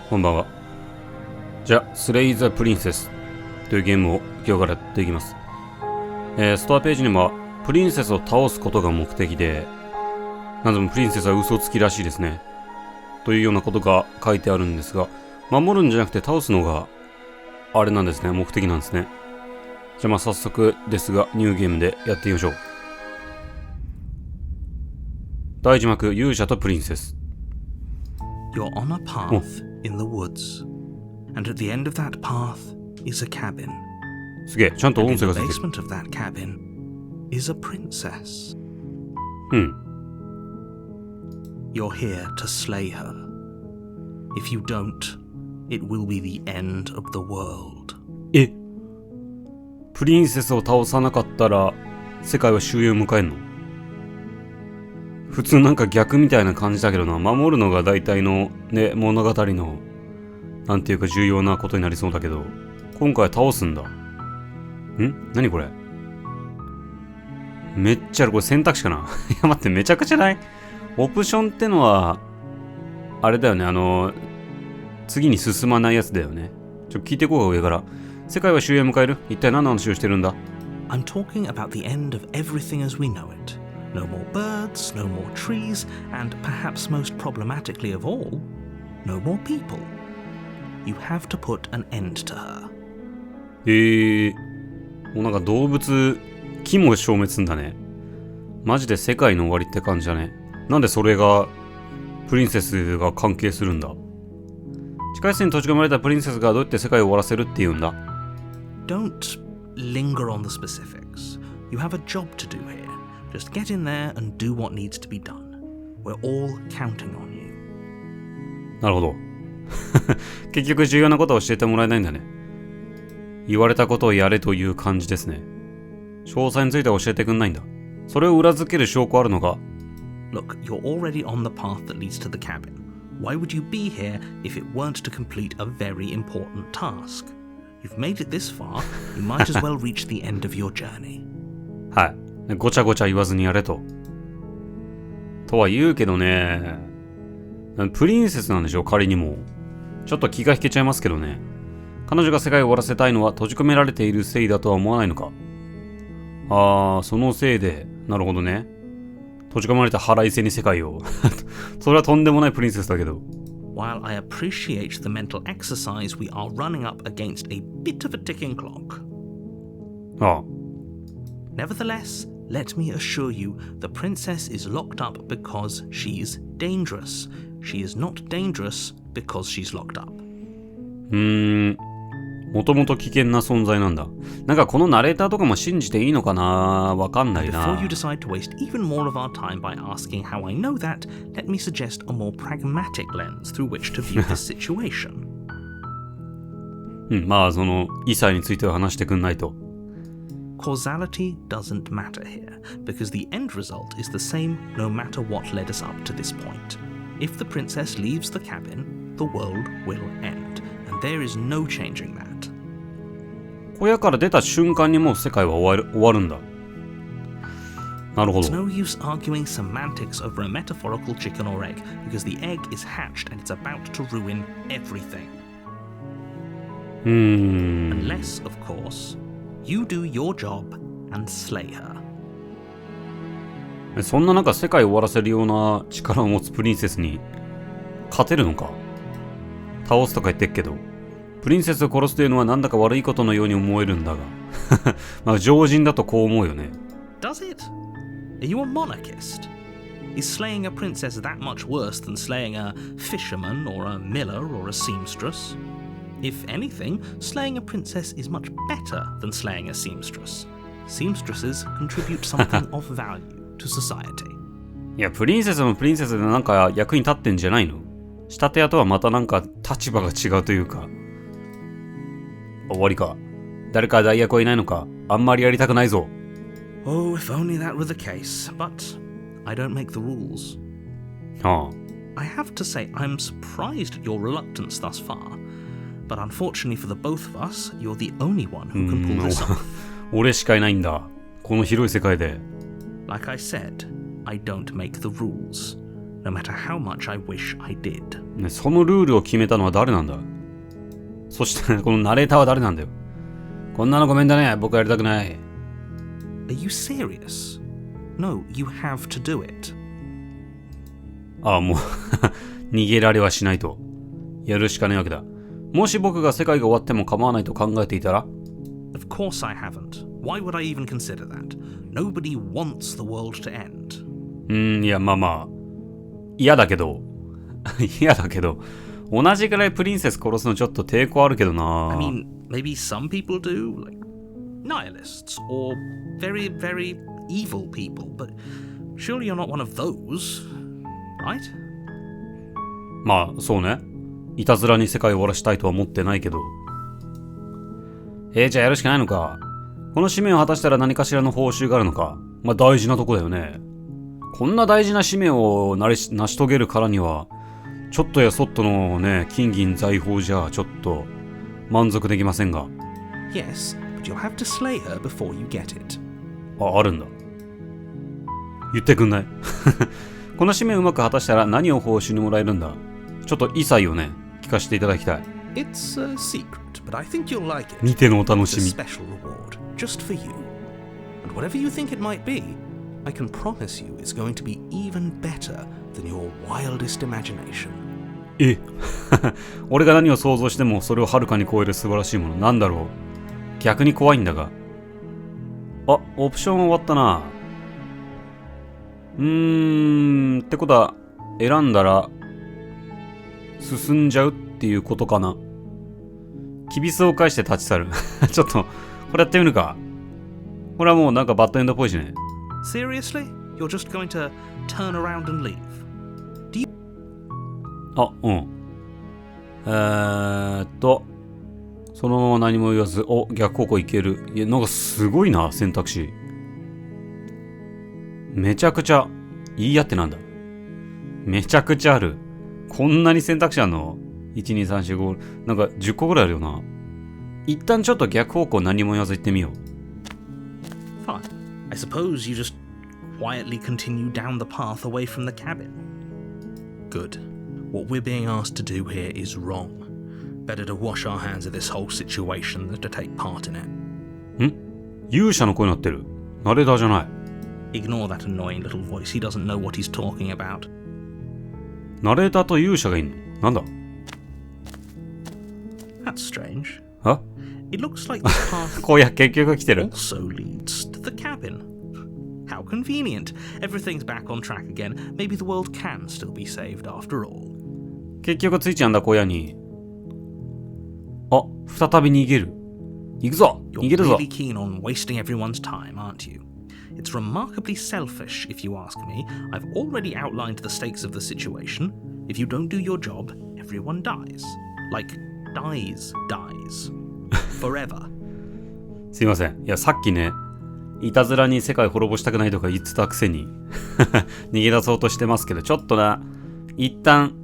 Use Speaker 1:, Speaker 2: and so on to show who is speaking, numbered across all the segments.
Speaker 1: こんばんは。じゃあ、スレイザープリンセスというゲームを今日からやっていきます。ストアページにもプリンセスを倒すことが目的で、なんでもプリンセスは嘘つきらしいですね。というようなことが書いてあるんですが、守るんじゃなくて倒すのがあれなんですね、目的なんですね。じゃあまあ早速ですが、ニューゲームでやってみましょう。第一幕、勇者とプリンセス。
Speaker 2: You're on a path in the woods, and at the end of that path is a cabin.
Speaker 1: すげえ、ちゃんと
Speaker 2: And
Speaker 1: 音
Speaker 2: in
Speaker 1: 声
Speaker 2: the
Speaker 1: がついてる。
Speaker 2: basement of that cabin is a princess.
Speaker 1: うん。
Speaker 2: You're here to slay her. If you don't, it will be the end of the world.
Speaker 1: え、プリンセスを倒さなかったら世界は終焉を迎えんの？普通なんか逆みたいな感じだけどな。守るのが大体のね、物語のなんていうか重要なことになりそうだけど、今回は倒すんだ。何これ？めっちゃある。これ選択肢かな？いや待って、めちゃくちゃない？オプションってのはあれだよね、次に進まないやつだよね。聞いていこうか、上から。世界は終焉を迎える？一体何の話をしてるんだ？
Speaker 2: I'm talking about the end of everything as we know it. No more birds, no more trees, and perhaps most problematically of all, no more people. You have to put an end to her.
Speaker 1: もうなんか動物、木も消滅すんだね。マジで世界の終わりって感じだね。なんでそれがプリンセスが関係するんだ？地下室に閉じ込められたプリンセスがどうやって世界を終わらせるっていうんだ？
Speaker 2: Don't linger on the specifics. You have a job to do here. Just get in there and do what needs to be done. We're all counting on you.
Speaker 1: なるほど。結局重要なことを教えてもらえないんだね。言われたことをやれという感じですね。詳細については教えてくんないんだ。それを裏付ける証拠あるのか？
Speaker 2: Look, you're already on the path that leads to the cabin. Why would you be here if it weren't to complete a very important task? You've made it this far, you might as well reach the end of your journey.
Speaker 1: はい。ごちゃごちゃ言わずにやれと。とは言うけどね、プリンセスなんでしょ、仮にも。ちょっと気が引けちゃいますけどね。彼女が世界を終わらせたいのは閉じ込められているせいだとは思わないのか？そのせいで、なるほどね。閉じ込められた腹いせに世界を。それはとんでもないプリンセスだけど。
Speaker 2: While I appreciate the mental exercise, we are running up against a bit of a ticking clock. Nevertheless, let me assure you, the princess is locked up because she's dangerous. She is not dangerous because she's locked up.
Speaker 1: もともと危険な存在なんだ。なんかこのナレーターとかも信じていいのかな？わかんないな。
Speaker 2: Before you decide to waste even more of our time by asking how I know that, let me suggest a more pragmatic lens through which to view this situation.
Speaker 1: まあそのイサイについては話してくんないと。
Speaker 2: Causality doesn't matter here, because the end result is the same no matter what led us up to this point. If the princess leaves the cabin, the world will end, and there is no changing that.
Speaker 1: 小屋から出た瞬間にもう世界は終わるんだ。なるほ
Speaker 2: It's
Speaker 1: ど。
Speaker 2: no use arguing semantics over a metaphorical chicken or egg, because the egg is hatched and it's about to ruin everything. Unless, of course, you do your job and slay her.
Speaker 1: そんな中世界を終わらせるような力を持つプリンセスに勝てるのか？倒すとか言ってっけど、プリンセスを殺すというのはなんだか悪いことのように思えるんだが。まあ常人だとこう思うよね。
Speaker 2: Does it? Are you a monarchist? Is slaying a princess that much worse than slaying a fisherman or a miller or a seamstress? If anything, slaying a princess is much better than slaying a seamstress. Seamstresses contribute something of value to society.
Speaker 1: いや、プリンセスもプリンセスでなんか役に立ってんじゃないの？仕立て屋とはまたなんか立場が違うというか。終わりか。誰か代役はいないのか？あんまりやりたくないぞ。
Speaker 2: Oh, if only that were the case, but I don't make the rules. I have to say, I'm surprised at your reluctance thus far, but unfortunately for the both of us, you're the only one who can pull this off.
Speaker 1: 俺しかいないんだ。この広い世界で。
Speaker 2: Like I said, I don't make the rules. no matter how much I wish I did.
Speaker 1: ね、そのルールを決めたのは誰なんだ？そしてこのナレーターは誰なんだよ。こんなのごめんだね、僕はやりたくない。
Speaker 2: Are you serious? No, you have to do it.
Speaker 1: ああ、もう逃げられはしないと。やるしかないわけだ。もし僕が世界が終わっても構わないと考えていたら？
Speaker 2: Of course I haven't. Why would I even consider that? Nobody wants the world to end.
Speaker 1: いや、まあまあ。嫌だけど。嫌だけど。同じぐらいプリンセス殺すのちょっと抵抗あるけどな。
Speaker 2: I mean, maybe some people do, like nihilists or very, very evil people, but surely you're not one of those, right?
Speaker 1: まあ、そうね。いたずらに世界を終わらしたいとは思ってないけど。じゃあやるしかないのか。この使命を果たしたら何かしらの報酬があるのか。まあ大事なとこだよね。こんな大事な使命を成し遂げるからには、ちょっとやそっとのね、金銀財宝じゃちょっと満足できませんが。
Speaker 2: Yes, but you'll have to slay her before you get it.
Speaker 1: あるんだ。言ってくんないこの使命をうまく果たしたら何を報酬にもらえるんだ。ちょっと異彩をね、聞かせていただきたい。
Speaker 2: It's a secret, but I think you'll like it.
Speaker 1: 見てのお楽し
Speaker 2: It's a
Speaker 1: み。
Speaker 2: special reward, just for you. And whatever you think it might be, I can promise you it's going to be even better than your wildest imagination.
Speaker 1: 俺が何を想像してもそれをはるかに超える素晴らしいものなんだろう。逆に怖いんだが。あ、オプション終わったな。ってことは選んだら進んじゃうっていうことかな。きびすを返して立ち去るちょっとこれやってみるか。これはもうなんかバッドエンドっぽいしね。
Speaker 2: Seriously? You're just going to turn around and leave?
Speaker 1: あ、うん。そのまま何も言わず、逆方向行ける。いや、なんかすごいな、選択肢。めちゃくちゃ、いいやってなんだ。めちゃくちゃある。こんなに選択肢あるの ?1、2、3、4、5、なんか10個ぐらいあるよな。一旦ちょっと逆方向何も言わず行ってみよう。
Speaker 2: Fine. I suppose you just quietly continue down the path away from the cabin. Good. What we're being asked to do here is wrong. Better to wash our hands of this whole situation than to take part in it.
Speaker 1: 勇者の声になってる。ナレーターじゃない。
Speaker 2: Ignore that annoying little voice. He doesn't know what he's talking about.
Speaker 1: ナレーターと勇者がいんの？なんだ？
Speaker 2: That's strange.
Speaker 1: あ？
Speaker 2: It looks like this path
Speaker 1: こうや結局来てる。
Speaker 2: also leads to the cabin. How convenient. Everything's back on track again. Maybe the world can still be saved after all.
Speaker 1: 結局ついちゃうんだ、小屋に。あ、再び逃げる。行くぞ！
Speaker 2: You're
Speaker 1: 逃げるぞ！
Speaker 2: really keen on wasting everyone's time, aren't you? It's remarkably selfish, if you ask me. I've already outlined the stakes of the situation. If you don't do your job, everyone dies. Like, dies. Forever.
Speaker 1: すいません。いや、さっきね、いたずらに世界滅ぼしたくないとか言ってたくせに逃げ出そうとしてますけど、ちょっとな、一旦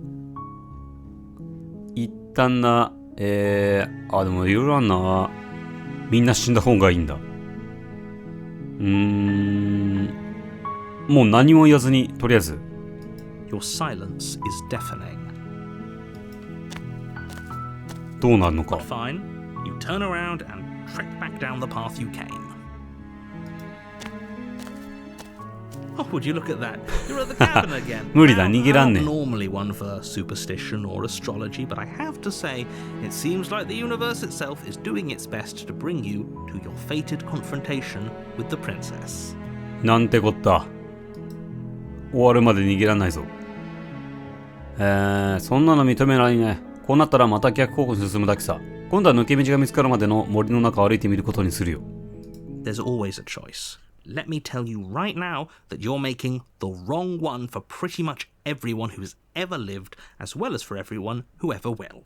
Speaker 1: な、でもいろいろあんな。みんな死んだ方がいいんだ。もう何も言わずに、とりあえず。
Speaker 2: Your silence is deafening.
Speaker 1: どうなるのか。
Speaker 2: But fine. You turn around and trek back down the path you came. Oh, would you look at that? You're at the cabin again.
Speaker 1: 無理だ、逃げらんね
Speaker 2: I'm
Speaker 1: え。
Speaker 2: not normally one for superstition or astrology, but I have to say, it seems like the universe itself is doing its best to bring you to your fated confrontation with the princess.
Speaker 1: なんてこった。終わるまで逃げらんないぞ。そんなの認めないね。こうなったらまた逆方向に進むだけさ。今度は抜け道が見つかるまでの森の中を歩いてみることにするよ。
Speaker 2: There's always a choice. Let me tell you right now that you're making the wrong one for pretty much everyone who's ever lived, as well as for everyone who ever will.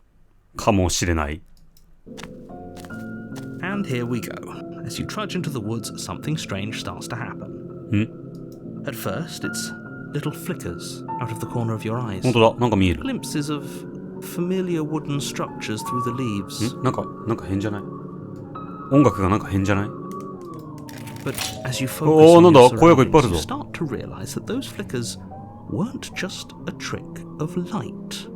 Speaker 1: かもしれない。
Speaker 2: And here we go. As you trudge into the woods, something strange starts to happen. At first, it's little flickers out of the corner of your eyes.
Speaker 1: 本当だ、なんか見える。
Speaker 2: Glimpses of familiar wooden structures through the leaves.
Speaker 1: なんか変じゃない？音楽がなんか変じゃない？
Speaker 2: But as you focus on
Speaker 1: なんだ、
Speaker 2: your
Speaker 1: 小屋がいっぱいある
Speaker 2: surroundings,
Speaker 1: ぞ。
Speaker 2: you start to realize that those flickers weren't just a trick of light.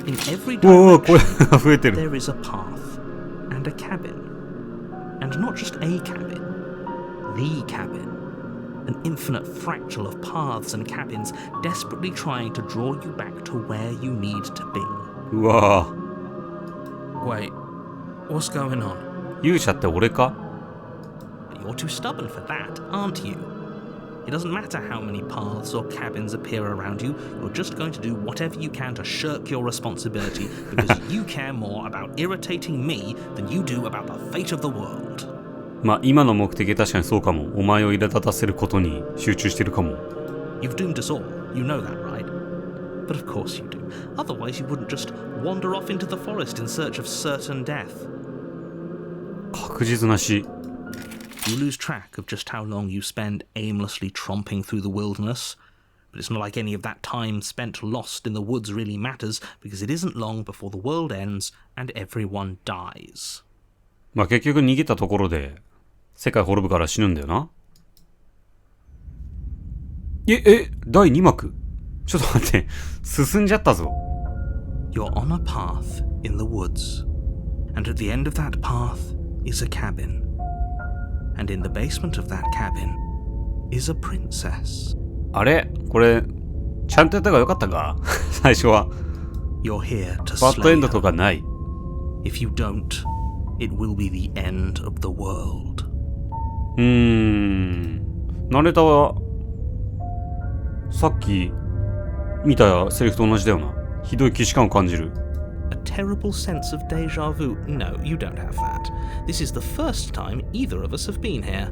Speaker 2: In every
Speaker 1: おお、声
Speaker 2: direction,
Speaker 1: が増えてる。
Speaker 2: there is a path and a cabin. And not just a cabin, the cabin. An infinite fractal of paths and cabins desperately trying to draw you back to where you need to be.
Speaker 1: うわぁ。
Speaker 2: Wait, what's going on?
Speaker 1: 勇者って俺か？
Speaker 2: You're too stubborn for that, aren't you? It doesn't matter how many paths or cabins appear around you, you're just going to do whatever you can to shirk your responsibility because you care more about irritating me than you do about the fate of the world.
Speaker 1: まあ今の目的は確かにそうかも。お前を苛立たせることに集中してるかも。
Speaker 2: You've doomed us all, you know that, right? But of course you do. Otherwise you wouldn't just wander off into the forest in search of certain death.
Speaker 1: 確実な死。
Speaker 2: You lose track of just how long you spend aimlessly tromping through the wilderness. But it's not like any of that time spent lost in the woods really matters, because it isn't long before the world ends and everyone dies.
Speaker 1: まあ結局逃げたところで世界滅ぶから死ぬんだよな。第2幕？ちょっと待って、進んじゃったぞ。
Speaker 2: You're on a path in the woods, and at the end of that path is a cabin. And in the basement of that cabin is a princess.
Speaker 1: あれ？これちゃんとやった方がよかったか？最初は。
Speaker 2: You're here to
Speaker 1: バッドエ
Speaker 2: slay
Speaker 1: ンドと
Speaker 2: her.
Speaker 1: かない。
Speaker 2: If you don't, it will be the end of the world.
Speaker 1: ナレーターはさっき見たセリフと同じだよな。ひどい既視感を感じる。
Speaker 2: A terrible sense of deja vu. No, you don't have that. This is the first time either of us have been here.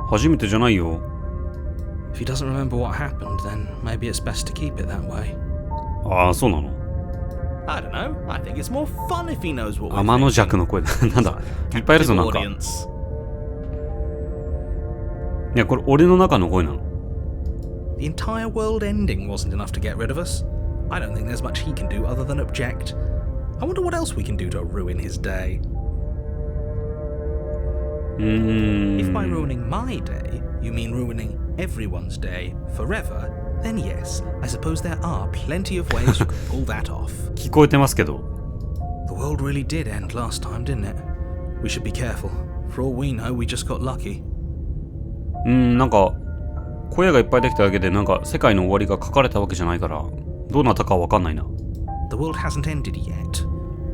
Speaker 1: 初めてじゃないよ。
Speaker 2: If he doesn't remember what happened, then maybe it's best to keep it that way.
Speaker 1: ああ、そうなの。
Speaker 2: I don't know. I think it's more fun if he knows what we're
Speaker 1: 天の
Speaker 2: thinking.
Speaker 1: 弱の声だ。なんだ、いっぱいいるぞ、なんか。い
Speaker 2: Audience.
Speaker 1: や、これ俺の中の声なの。
Speaker 2: The entire world ending wasn't enough to get rid of us. I don't think there's much he can do other than object. I wonder what else we can do to ruin his day. If by ruining my day, you mean ruining everyone's day forever, then yes, I suppose there are plenty of ways you can pull that off.
Speaker 1: 聞こえてますけど。
Speaker 2: The world really did end last time, didn't it? We should be careful. For all we know, we just got lucky.
Speaker 1: なんか小屋がいっぱいできただけでなんか世界の終わりが書かれたわけじゃないからどうなったかわかんないな。
Speaker 2: The world hasn't ended yet.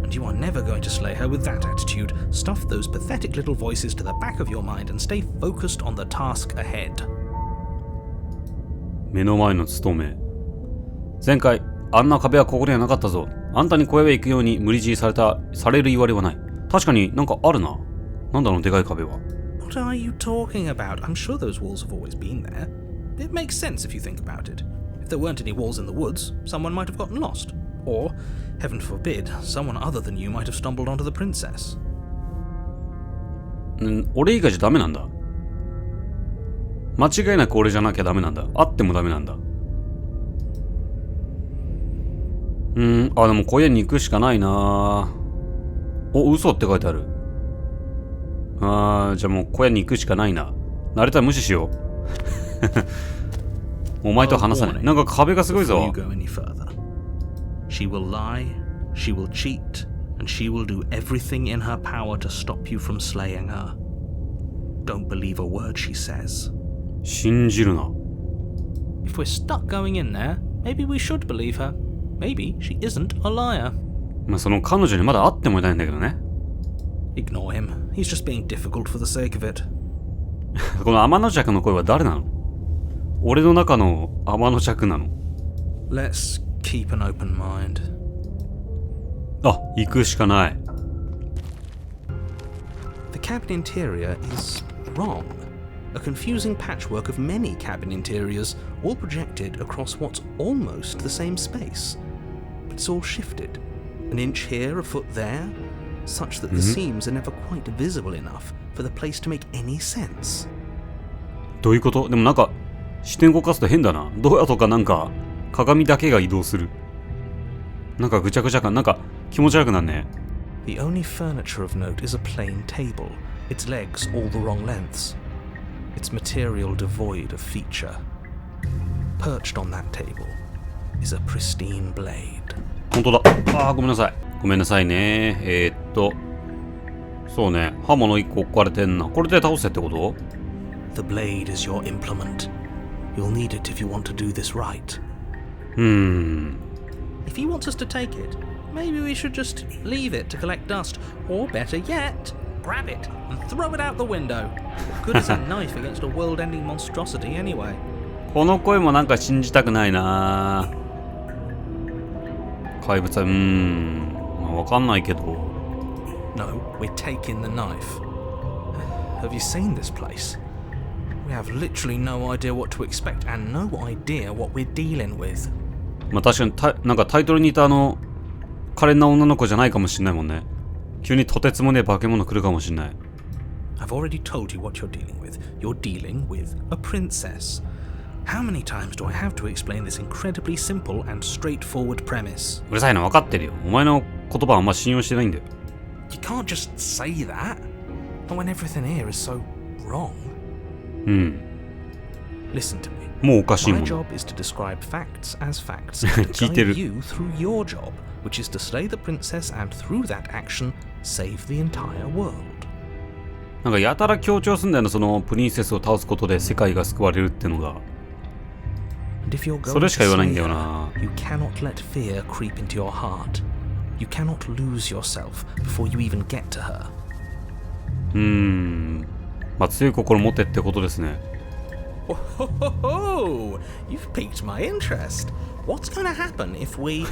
Speaker 2: And you are never going to slay her with that attitude. Stuff those pathetic little voices to the back of your mind and stay focused on the task ahead.
Speaker 1: 目の前の務め。前回あんな壁はここにはなかったぞ。あんたに小屋へ行くように無理強いされる言われはない。確かになんかあるな。なんだろうでかい壁は。
Speaker 2: What are you talking about? I'm sure those walls have always been there. It makes sense if you think about it. If there weren't any walls in the woods, someone might have gotten lost. Or, heaven forbid, someone other than you might have stumbled onto the princess.
Speaker 1: 俺以外じゃダメなんだ。間違いなく俺じゃなきゃダメなんだ。あってもダメなんだ。でも小屋に行くしかないな。お、嘘って書いてある。じゃあもう小屋に行くしかないな。慣れたら無視しよう。お前と話さない。なんか壁がすごい
Speaker 2: Before
Speaker 1: ぞ
Speaker 2: you。go any further. She will lie, she will cheat, and she will do everything in her power to stop you from slaying her. Don't believe a word she says.
Speaker 1: 信じるな。
Speaker 2: If we're stuck going in there, maybe we should believe her. Maybe she isn't a liar.
Speaker 1: まあその彼女にまだ会ってもいないんだけどね。
Speaker 2: Ignore him. He's just being difficult for the sake of it.
Speaker 1: この天の弱の声は誰なの？俺の中の天の弱なの。
Speaker 2: Let's keep an open mind.
Speaker 1: あ、行くしかない。
Speaker 2: The cabin interior is wrong. A confusing patchwork of many cabin interiors, all projected across what's almost the same space. But it's all shifted. An inch here, a foot there, such that the seams are never quite visible enough for the place to make any sense.
Speaker 1: どういうこと？でもなんか視点動かすと変だな。ドアとかなんか鏡だけが移動する。なんかぐちゃぐちゃ感、なんか気持ち悪くなんね。
Speaker 2: The only furniture of note is a plain table, its legs all the wrong lengths. its material devoid of feature. Perched on that table is a pristine blade.
Speaker 1: 本当だ。あー、ごめんなさい。ごめんなさいね。そうね。刃物1個置かれてんな。これで倒せってこと？
Speaker 2: The blade is your implement. You'll need it if you want to do this right. If he wants us to take it, maybe we should just leave it to collect dust. Or better yet, grab it and throw it out the window. What good is a knife against a world-ending monstrosity anyway?
Speaker 1: この声もなんか信じたくないな。怪物は、まあ、わかんないけど。
Speaker 2: No, we're taking the knife. Have you seen this place? We have literally no idea what to expect and no idea what we're dealing with.
Speaker 1: まあ確かになんかタイトルにいた可憐な女の子じゃないかもしんないもんね。急にとてつもねえ化け物来るかもしんない。
Speaker 2: I've already told you what you're dealing with. You're dealing with a princess. How many times do I have to explain this incredibly simple and straightforward premise?
Speaker 1: うるさいの分かってるよ。お前の言葉あんま信用してないんだよ。
Speaker 2: You can't just say that. Not when everything here is so wrong. Listen to me.
Speaker 1: もうおかしいも
Speaker 2: My
Speaker 1: ん。
Speaker 2: job is to describe facts as facts and
Speaker 1: 聞いてる。
Speaker 2: guide you through your job, which is to slay the princess and through that action, save the entire world.
Speaker 1: なんかやたら強調すんだよな、そのプリンセスを倒すことで世界が救われるってのが。
Speaker 2: And if you're
Speaker 1: そ
Speaker 2: going
Speaker 1: れ
Speaker 2: to
Speaker 1: しか言わないん
Speaker 2: slay
Speaker 1: だよ
Speaker 2: her,
Speaker 1: な。
Speaker 2: you cannot let fear creep into your heart. You cannot lose yourself before you even get to her.
Speaker 1: まあ強い心持ってってことですね。
Speaker 2: Oh, you've piqued my interest. What's going to happen if we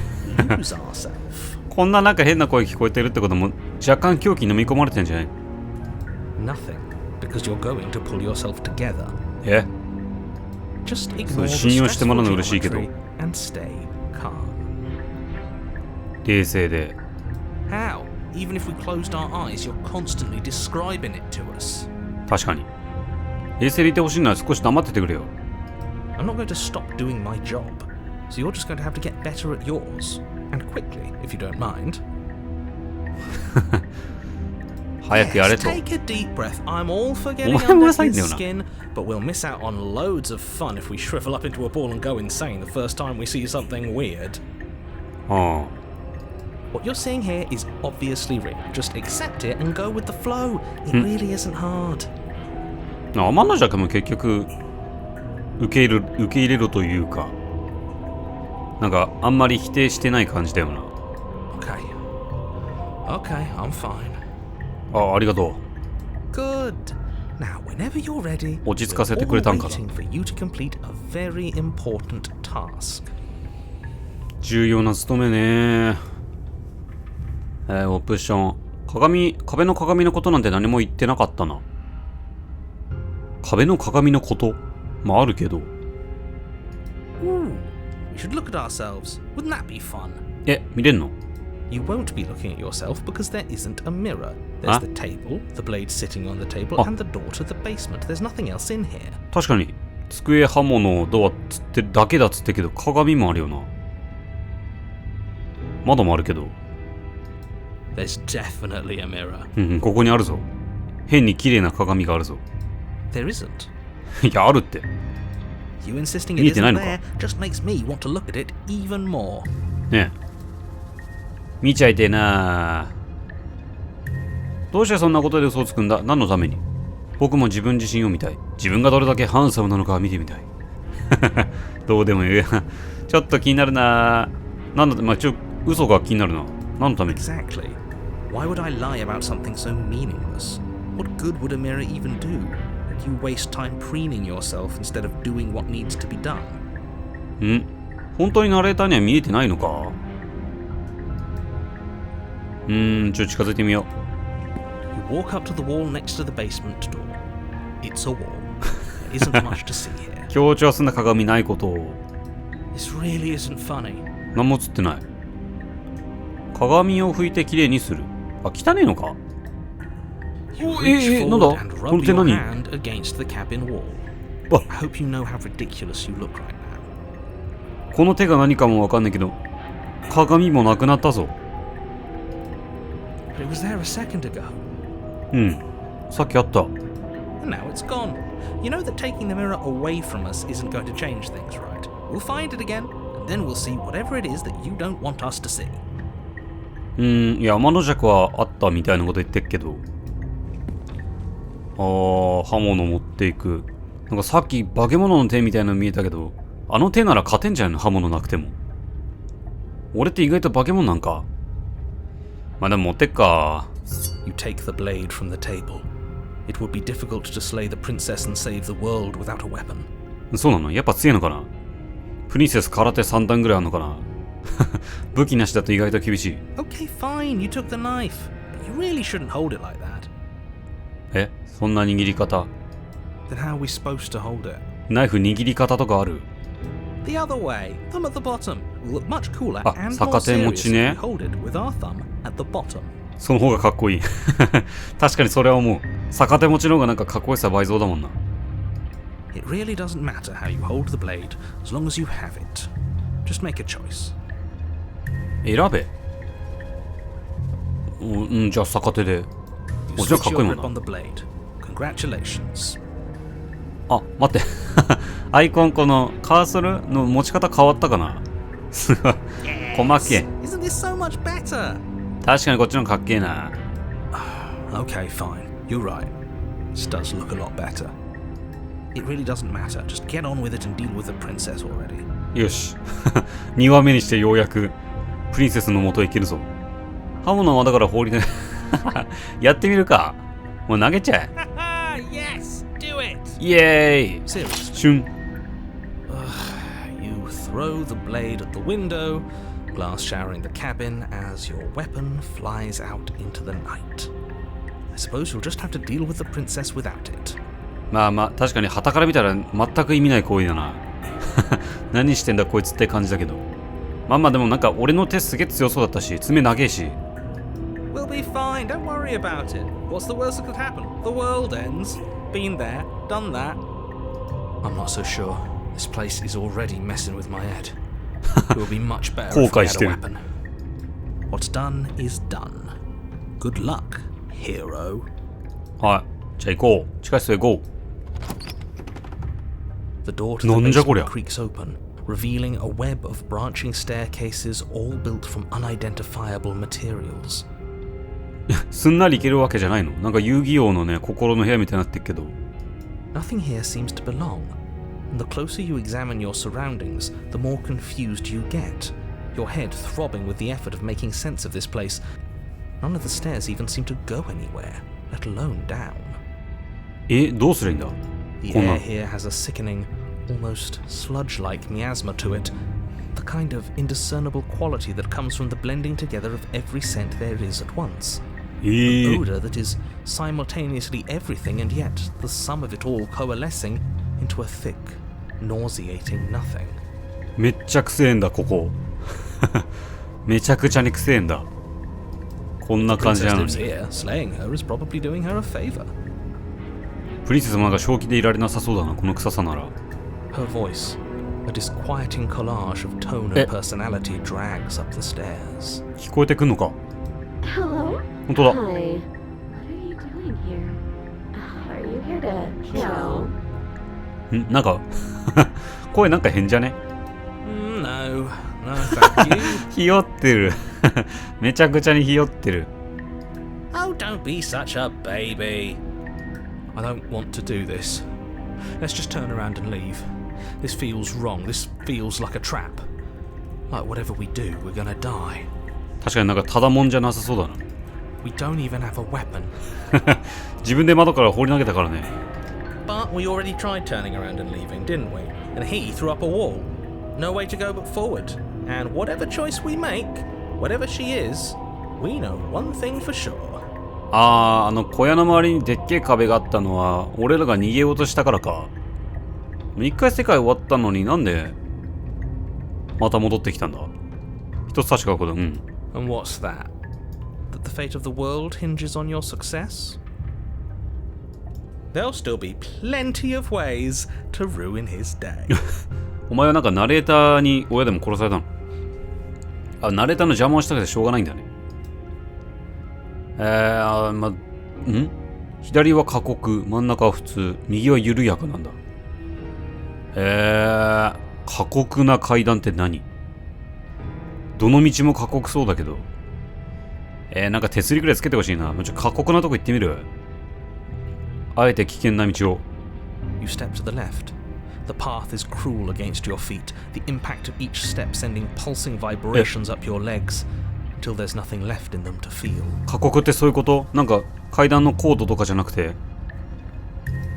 Speaker 2: lose ourselves?
Speaker 1: こんななんか変な声聞こえてるってことも若干狂気に飲み込まれてんじゃない？
Speaker 2: Nothing, because you're going to pull yourself together.
Speaker 1: え？
Speaker 2: Just
Speaker 1: そ
Speaker 2: ignore
Speaker 1: れ
Speaker 2: the
Speaker 1: 信用してもらうの
Speaker 2: stressful
Speaker 1: 嬉しいけど。
Speaker 2: geometry and stay calm.
Speaker 1: 冷静で。
Speaker 2: How? Even if we closed our eyes, you're constantly describing it to us.
Speaker 1: 確かに。冷静でいてほしいなら少し黙っててくれよ。
Speaker 2: I'm not going to stop doing my job, so you're just going to have to get better at yours. And quickly, if you don't mind.
Speaker 1: 早くやれ
Speaker 2: Yes,
Speaker 1: と。
Speaker 2: take a deep breath. I'm all for getting
Speaker 1: お前もう
Speaker 2: under
Speaker 1: るさいんだよ
Speaker 2: his
Speaker 1: な。
Speaker 2: skin, but we'll miss out on loads of fun if we shrivel up into a ball and go insane the first time we see something weird.
Speaker 1: あ
Speaker 2: What you're seeing here is obviously real. Just accept it and go with the flow. It really isn't hard.
Speaker 1: あ。天の弱も結局受け入れろというか、なんかあんまり否定してない感じだよな。
Speaker 2: Okay. Okay, I'm fine.
Speaker 1: ありがと
Speaker 2: Good. Now, whenever you're ready,
Speaker 1: 落ち着かせて
Speaker 2: we're
Speaker 1: くれた
Speaker 2: all
Speaker 1: んかな。
Speaker 2: waiting for you to complete a very important task.
Speaker 1: 重要な務めね。オプション。壁の鏡のことなんて何も言ってなかったな。壁の鏡のことまああるけど。
Speaker 2: Ooh, we should look at ourselves. Wouldn't that be fun?
Speaker 1: 見れんの？
Speaker 2: You won't be looking at yourself because there isn't a mirror. There's
Speaker 1: Huh?
Speaker 2: the table, the blade sitting on the table,
Speaker 1: Oh.
Speaker 2: and the door to the basement. There's nothing else in here.
Speaker 1: 確かに机、刃物、ドアつってだけだっつってけど鏡もあるよな。窓もあるけど。
Speaker 2: There's definitely a mirror.
Speaker 1: ここにあるぞ。変に綺麗な鏡があるぞ。
Speaker 2: There isn't.
Speaker 1: いや、あるって。
Speaker 2: You insisting it
Speaker 1: 見えてない
Speaker 2: isn't
Speaker 1: のか？
Speaker 2: there just makes me want to look at it even more.
Speaker 1: ねえ。見ちゃいてえな。どうしてそんなことで嘘をつくんだ？何のために？僕も自分自身を見たい。自分がどれだけハンサムなのか見てみたい。どうでもいい。ちょっと気になるな。なんだ、嘘が気になるな。何のために？
Speaker 2: Exactly. Why would I lie about something so meaningless? What good would a mirror even do? You waste time preening yourself instead of doing what needs to be done.
Speaker 1: 本当にナレーターには見えてないのか？ちょっと近づいてみよう。
Speaker 2: You walk up to the wall next to the basement door. It's a wall. There isn't much to see here.
Speaker 1: 強調すんな鏡ないことを。
Speaker 2: This really isn't funny.
Speaker 1: 何も映ってない。鏡を拭いてきれいにする。あ、汚ねえのか？
Speaker 2: You
Speaker 1: Oh,
Speaker 2: reach
Speaker 1: no,
Speaker 2: forward
Speaker 1: no.
Speaker 2: and
Speaker 1: Don't
Speaker 2: rub
Speaker 1: say
Speaker 2: your
Speaker 1: nani.
Speaker 2: hand against the cabin wall.
Speaker 1: Oh.
Speaker 2: I hope you know how ridiculous you look right now.
Speaker 1: この手が何かもわかんないけど、鏡もなくなったぞ。
Speaker 2: But it was there a second ago.
Speaker 1: さっきあった。
Speaker 2: And and now it's gone. You know that taking the mirror away from us isn't going to change things, right? We'll find it again, and then we'll see whatever it is that you don't want us to see.
Speaker 1: いや、天の弱はあったみたいなこと言ってっけど。刃物持っていく。なんかさっき化け物の手みたいなの見えたけど、あの手なら勝てんじゃん、刃物なくても。俺って意外と化け物なんか。まあでも持ってっか。
Speaker 2: You take the blade from the table. It would be difficult to slay the princess and save the world without a weapon.
Speaker 1: そうなの？やっぱ強いのかな？プリンセス空手3段ぐらいあるのかな？武器なしだと意外と厳しい。
Speaker 2: Okay, fine, you took the knife. But you really shouldn't hold it like that.
Speaker 1: え？そんな握り方？
Speaker 2: Then how are we supposed to hold it?
Speaker 1: ナイフ握り方とかある？
Speaker 2: The other way, thumb at the bottom. Will look much cooler
Speaker 1: あ、
Speaker 2: and
Speaker 1: 逆
Speaker 2: more
Speaker 1: 手持
Speaker 2: serious
Speaker 1: ち
Speaker 2: if
Speaker 1: ね。
Speaker 2: we hold it with our thumb at the bottom.
Speaker 1: その方がかっこいい。確かにそれは思う。逆手持ちの方がなんかかっこよさ倍増だもんな。
Speaker 2: It really doesn't matter how you hold the blade, as long as you have it. Just make a choice.
Speaker 1: 選べ。じゃあ逆手で。
Speaker 2: You
Speaker 1: じゃあ
Speaker 2: switch
Speaker 1: かっこいい
Speaker 2: your
Speaker 1: もん
Speaker 2: grip
Speaker 1: な。
Speaker 2: on the blade. Congratulations.
Speaker 1: あ、待って。アイコンこのカーソルの持ち方変わったかな？すごい。細けえ。
Speaker 2: Isn't this so much better?
Speaker 1: 確かにこっちの方がかっけえな。
Speaker 2: Okay, fine. You're right. This does look a lot better. It really doesn't matter. Just get on with it and deal with the princess already.
Speaker 1: よし。2話目にしてようやくプリンセスの元へ行けるぞ。刃物はだから放り投げ。やってみるか。もう投げちゃえ。
Speaker 2: Yes, do it.
Speaker 1: イエーイ。
Speaker 2: Seriously.
Speaker 1: シュン。
Speaker 2: You throw the blade at the window, glass showering the cabin as your weapon flies out into the night. I suppose you'll just have to deal with the princess without it.
Speaker 1: まあまあ確かに旗から見たら全く意味ない行為だな。何してんだこいつって感じだけど。まあまあでもなんか俺の手すげえ強そうだったし、爪長えし。
Speaker 2: We'll be fine, don't worry about it. What's the worst that could happen? The world ends. Been there, done that. I'm not so sure. This place is already messing with my head. It will be much better if we had a weapon. What's done is done. Good luck, hero.
Speaker 1: はい。じゃあ行こう。地下室へ行こう。
Speaker 2: The door to the basement creaks open, revealing a web of branching staircases all built from unidentifiable materials.
Speaker 1: すんなり行けるわけじゃないの？なんか遊戯王のね、心の部屋みたいになってるけど。
Speaker 2: Nothing here seems to belong. And the closer you examine your surroundings, the more confused you get. Your head throbbing with the effort of making sense of this place. None of the stairs even seem to go anywhere, let alone down.
Speaker 1: どうすりゃいいんだ？
Speaker 2: The air here has a sickening, almost sludge-like miasma to it. The kind of indiscernible quality that comes from the blending together of every scent there is at once. An odor that is simultaneously everything and yet the sum of it all coalescing into a thick, nauseating nothing.
Speaker 1: めっちゃくせえんだここ。めちゃくちゃにくせえんだ。こんな感じなのに。
Speaker 2: Slaying her is probably doing her a favor.
Speaker 1: プリンセスもなんか正気でいられなさそうだな、この臭さなら。
Speaker 2: Her voice, a disquieting collage of tone and personality, drags up the stairs.
Speaker 1: 聞こえてくんのか？
Speaker 3: Hello?
Speaker 1: 本当だ。
Speaker 3: Hi. What are you doing here? Are you here to kill?
Speaker 1: なんか声なんか変じゃね？
Speaker 2: No, no, thank you.
Speaker 1: ひよってる。めちゃくちゃにひよってる。
Speaker 2: Oh, don't be such a baby. I don't want to do this. Let's just turn around and leave. This feels wrong. This feels like a trap. Like whatever we do, we're gonna die.
Speaker 1: 確かになんかただもんじゃなさそうだな。
Speaker 2: We don't even have a weapon.
Speaker 1: 自分で窓から放り投げたからね。
Speaker 2: But we already tried turning around and leaving, didn't we? And he threw up a wall. No way to go but forward. And whatever choice we make, whatever she is, we know one thing for sure.
Speaker 1: 小屋の周りにでっけえ壁があったのは俺らが逃げようとしたからか。一回世界終わったのになんでまた戻ってきたんだ？一つ確かなこと。
Speaker 2: And what's that? That the fate of the world hinges on your success? There'll still be plenty of ways to ruin his day.
Speaker 1: お前はなんかナレーターに親でも殺されたの？ナレーターの邪魔をしたくてしょうがないんだね。左は過酷、真ん中は普通、右は緩やかなんだ。過酷な階段って何？どの道も過酷そうだけど。なんか手すりくらいつけてほしいな。もうちょっと過酷なとこ行ってみる。あえて危険な道を。
Speaker 2: You step to the left. The path is cruel against your feet, the impact of each step sending pulsing vibrations up your legs until there's nothing left in them to feel.
Speaker 1: 過酷ってそういうこと？なんか階段の高度とかじゃなくて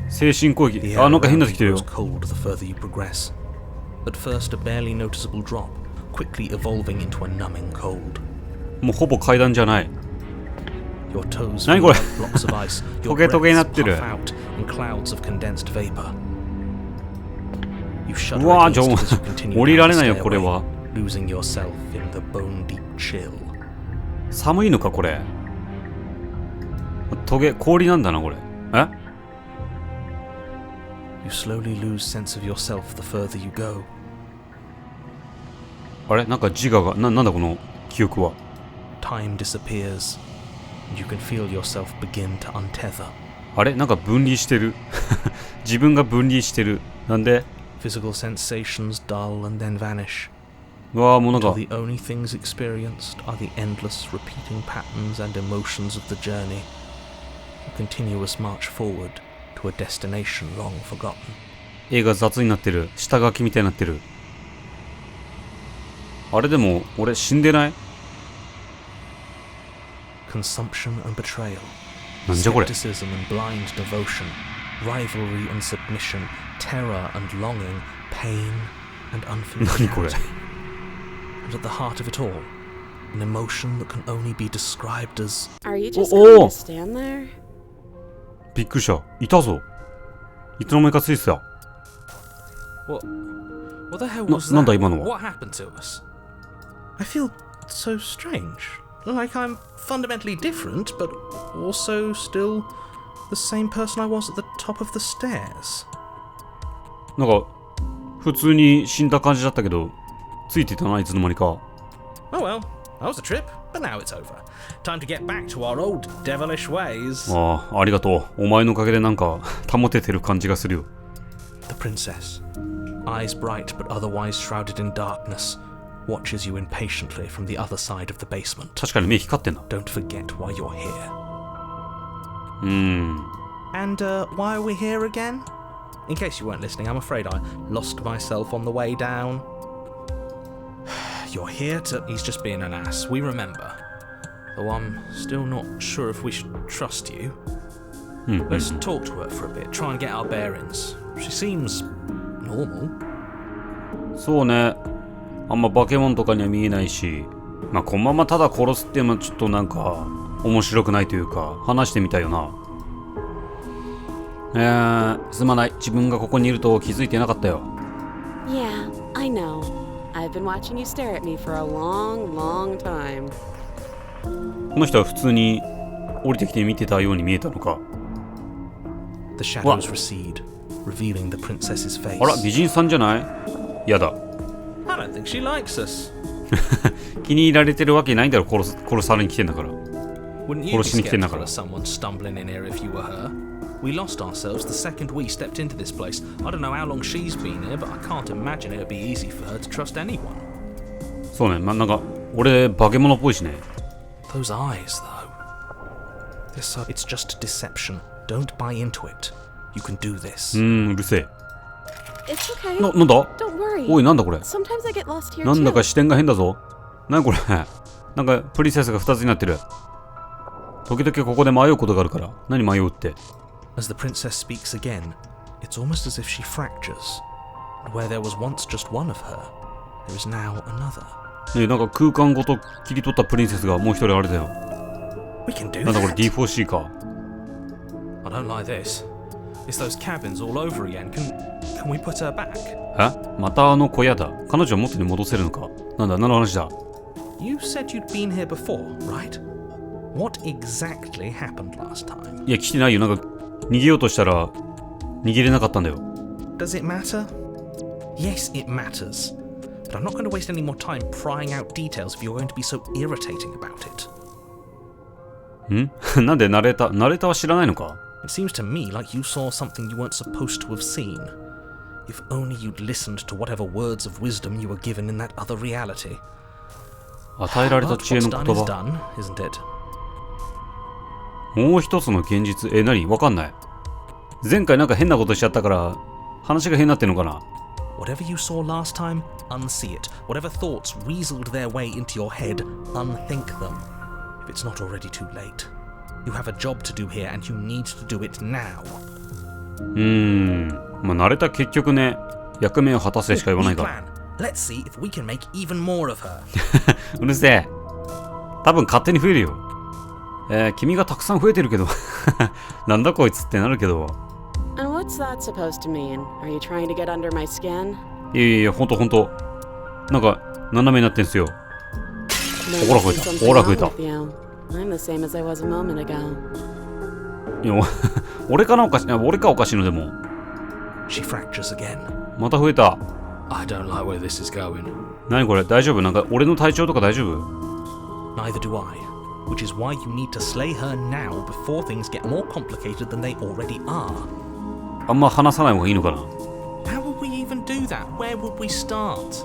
Speaker 1: 精神攻撃。あ、なんか変なってきてるよ。
Speaker 2: cold the further you progress. At first a barely noticeable drop, quickly evolving into a numbing cold.
Speaker 1: もうほぼ階段じゃない。
Speaker 2: Your toes
Speaker 1: 何
Speaker 2: feel
Speaker 1: これ？
Speaker 2: like blocks of ice.
Speaker 1: ト
Speaker 2: Your
Speaker 1: ゲトゲにな
Speaker 2: breaths
Speaker 1: ってる。
Speaker 2: puff out in clouds of condensed vapor. You shudder
Speaker 1: うわぁ、
Speaker 2: against as you continue
Speaker 1: 降り
Speaker 2: down
Speaker 1: ら
Speaker 2: the
Speaker 1: れないよこれ
Speaker 2: stairway,
Speaker 1: は。
Speaker 2: losing yourself in the bone-deep chill.
Speaker 1: 寒いのかこれ。トゲ、氷なんだなこれ。え？
Speaker 2: You slowly lose sense of yourself the further you go.
Speaker 1: あれなんか自我が、なんだこの記憶は。
Speaker 2: Time disappears, and you can feel yourself begin to untether.
Speaker 1: あれなんか分離してる。自分が分離してる。なんで？
Speaker 2: Physical sensations dull and then vanish.
Speaker 1: うわぁ、もうなんか
Speaker 2: Till the only things experienced are the endless repeating patterns and emotions of the journey. A continuous march forward to a destination long forgotten.
Speaker 1: 絵が雑になってる。下書きみたいになってる。あれでも俺死んでない？
Speaker 2: Consumption and betrayal.
Speaker 1: なんじゃこれ？
Speaker 2: Skepticism and blind devotion. Rivalry and submission. Terror and longing. Pain and
Speaker 1: 何これ？
Speaker 2: unfamiliarity. And at the heart of it all, an emotion that can only be described as
Speaker 3: Are you just
Speaker 1: Oh,
Speaker 3: going
Speaker 1: oh.
Speaker 3: to stand there?
Speaker 1: びっくりした。いたぞ。いつの間にかついてた。
Speaker 2: What the hell
Speaker 1: No,
Speaker 2: was
Speaker 1: なんだ
Speaker 2: that?
Speaker 1: 今のは。
Speaker 2: What happened to us? I feel so strange. Like I'm fundamentally different, but also still the same person I was at the top of the stairs.
Speaker 1: なんか普通に死んだ感じだったけど、ついてたな、いつの間にか。
Speaker 2: Oh well, that was a trip, but now it's over. Time to get back to our old devilish ways.
Speaker 1: ああ、ありがとう。お前のおかげでなんか保ててる感じがするよ。
Speaker 2: The princess, eyes bright but otherwise shrouded in darkness, watches you impatiently from the other side of the basement.
Speaker 1: 確かに目光ってんな。
Speaker 2: Don't forget why you're here.
Speaker 1: うん。
Speaker 2: And why are we here again? In case you weren't listening, I'm afraid I lost myself on the way down. You're here to... He's just being an ass, we remember. Though I'm still not sure if we should trust you. Let's talk to her for a bit, try and get our bearings. She seems normal.
Speaker 1: そうね。あんま化け物とかには見えないし、まあこのままただ殺すっていうのはちょっとなんか面白くないというか、話してみたいよな。すまない。自分がここにいると気づいてなかったよ。
Speaker 3: Yeah, I know. I've been watching you stare at me for a long, long time.
Speaker 1: この人は普通に降りてきて見てたように見えたのか。
Speaker 2: The shadows recede, revealing the princess's face.
Speaker 1: あら、美人さんじゃない？やだ。
Speaker 2: I don't think she likes us.
Speaker 1: 気に入られてるわけないんだろ、殺されに来てんだから。
Speaker 2: Wouldn't you be
Speaker 1: 殺しに来てんだから。
Speaker 2: skeptical of someone stumbling in here if you were her? We lost ourselves the second we stepped into this place. I don't know how long she's been here, but I can't imagine it would be easy for her to trust anyone.
Speaker 1: そうね、まあ、なんか俺化け物っぽいしね。
Speaker 2: Those eyes, though. It's just a deception. Don't buy into it. You can do this.
Speaker 1: うるせえ。
Speaker 3: It's okay.
Speaker 1: なんだ？
Speaker 3: Don't worry.
Speaker 1: おい、なんだこれ。
Speaker 3: Sometimes I get lost here
Speaker 1: なんだか
Speaker 3: too.
Speaker 1: 視点が変だぞ。なにこれ。なんかプリンセスが2つになってる。時々ここで迷うことがあるから。何迷うって。
Speaker 2: As the princess speaks again, it's almost as if she fractures. And where there was once just one of her, there is now another.
Speaker 1: ねえ、なんか空間ごと切り取ったプリンセスがもう一人あれだよ。
Speaker 2: We can do
Speaker 1: なんだこれ
Speaker 2: that.
Speaker 1: D4C か。
Speaker 2: I don't like this. It's those cabins all over again. Can we put her back?
Speaker 1: え？またあの小屋だ。彼女は元に戻せるのか。なんだ、何の話だ。
Speaker 2: You said you'd been here before, right? What exactly happened last time?
Speaker 1: いや、来てないよ。なんか逃げようとしたら逃げれなかったんだよ。
Speaker 2: Does it matter? Yes, it matters. But I'm not going to waste any more time prying out details if you're going to be so irritating about it.
Speaker 1: なんでナレーターは知らないのか？
Speaker 2: It seems to me like you saw something you weren't supposed to have seen. If only you'd listened to whatever words of wisdom you were given in that other reality.
Speaker 1: 与えられた
Speaker 2: But
Speaker 1: 知恵
Speaker 2: what's
Speaker 1: の
Speaker 2: done
Speaker 1: 言
Speaker 2: is
Speaker 1: 葉。
Speaker 2: done, isn't it?
Speaker 1: もう一つの現実。何わかんない。前回なんか変なことしちゃったから、話が変になってんのかな。
Speaker 2: Whatever you saw last time, unsee it. Whatever thoughts weaseled their way into your head, unthink them. If it's not already too late. You have a job to do here and you need to do it now.
Speaker 1: まあ慣れた結局ね、役目を果たせしか言わない
Speaker 2: New
Speaker 1: から。
Speaker 2: plan. Let's see if we can make even more of her.
Speaker 1: うるせえ。多分勝手に増えるよ。君がたくさん増えてるけど。なんだこいつってなるけど。
Speaker 3: And what's that supposed to mean? Are you trying to get under my skin?
Speaker 1: いや、ほんと。なんか、斜めになってんすよ。
Speaker 3: Maybe
Speaker 1: Ora
Speaker 3: there's
Speaker 1: quita,
Speaker 3: something
Speaker 1: ora
Speaker 3: wrong
Speaker 1: quita.
Speaker 3: with you. I'm the same as I was a moment ago.
Speaker 1: いや、俺かおかしいのでも。
Speaker 2: She fractures again.
Speaker 1: また増えた。
Speaker 2: I don't like where this is going.
Speaker 1: 何これ大丈夫？なんか俺の体調とか大丈夫？
Speaker 2: Neither do I. Which is why you need to slay her now before things get more complicated than they already are.
Speaker 1: あんま話さない方がいいのかな？
Speaker 2: How would we even do that? Where would we start?